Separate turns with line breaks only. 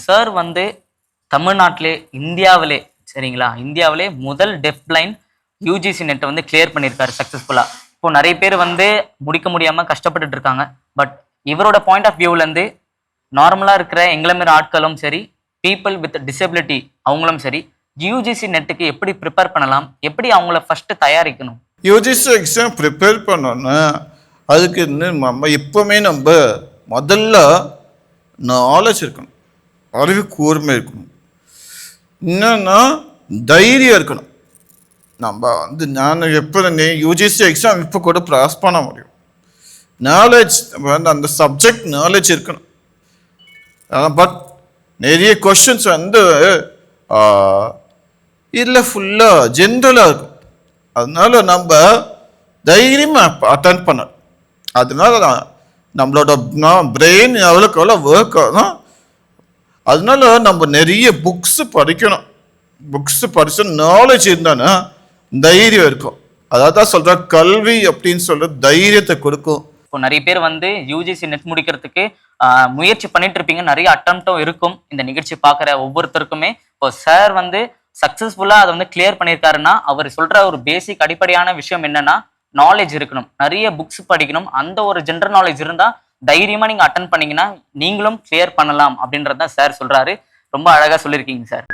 Sir வந்து தமிழ்நாட்டிலே இந்தியாவிலே சரிங்களா? இந்தியாவிலே முதல் டெஃப் பிளைண்ட் யுஜிசி நெட்ட வந்து கிளியர் பண்ணியிருக்காரு சக்சஸ்ஃபுல்லா. இப்போ நெறைய பேர் வந்து முடிக்க முடியாம கஷ்டப்பட்டுட்டு இருக்காங்க. பட் இவரோட பாயிண்ட் ஆஃப் வியூல இருந்து நார்மலா இருக்கிற எங்கள மாரி ஆட்களும் சரி, பீப்பிள் வித் டிசபிலிட்டி அவங்களும் சரி, யுஜிசி நெட்டுக்கு எப்படி பிரிப்பேர் பண்ணலாம்? எப்படி அவங்கள ஃபர்ஸ்ட் தயாரிக்கணும்?
யூஜிசி எக்ஸாம் ப்ரிப்பேர் பண்ணோன்னா அதுக்கு நம்ம எப்போவுமே முதல்ல நாலேஜ் இருக்கணும், அறிவு கூர்மை இருக்கணும், என்னன்னா தைரியம் இருக்கணும். நம்ம நான் எப்போ யூஜிசி எக்ஸாம் இப்போ கூட பாஸ் பண்ண முடியும். நாலேஜ் அந்த சப்ஜெக்ட் நாலேஜ் இருக்கணும். பட் நிறைய கொஷின்ஸ் இதில் ஃபுல்லாக ஜென்ரலாக இருக்கும். அதனால நம்ம தைரியமாக அட்டன் பண்ணணும். அதனால நம்மளோட பிரெயின் எவ்வளோக்கு எவ்வளோ ஒர்க் ஆகும். அதனால நம்ம நிறைய புக்ஸ் படிக்கணும். புக்ஸ் படிச்ச நாலேஜ் இருந்தானா தைரியம் இருக்கும். அதாவது தான் சொல்ற கல்வி அப்படின்னு சொல்ற தைரியத்தை கொடுக்கும்.
இப்போ நிறைய பேர் வந்து யூஜிசி நெட் முடிக்கிறதுக்கு முயற்சி பண்ணிட்டு இருப்பீங்க. நிறைய அட்டம்ப்டும் இருக்கும். இந்த நிகழ்ச்சி பார்க்குற ஒவ்வொருத்தருக்குமே இப்போ சார் வந்து சக்சஸ்ஃபுல்லா அதை வந்து கிளியர் பண்ணியிருக்காருன்னா அவர் சொல்ற ஒரு பேசிக் அடிப்படையான விஷயம் என்னன்னா நாலேஜ் இருக்கணும், நிறைய புக்ஸ் படிக்கணும். அந்த ஒரு ஜென்ரல் நாலேஜ் இருந்தா தைரியமா நீங்க அட்டன் பண்ணீங்கன்னா நீங்களும் கிளியர் பண்ணலாம் அப்படின்றத சார் சொல்றாரு. ரொம்ப அழகா சொல்லியிருக்கீங்க சார்.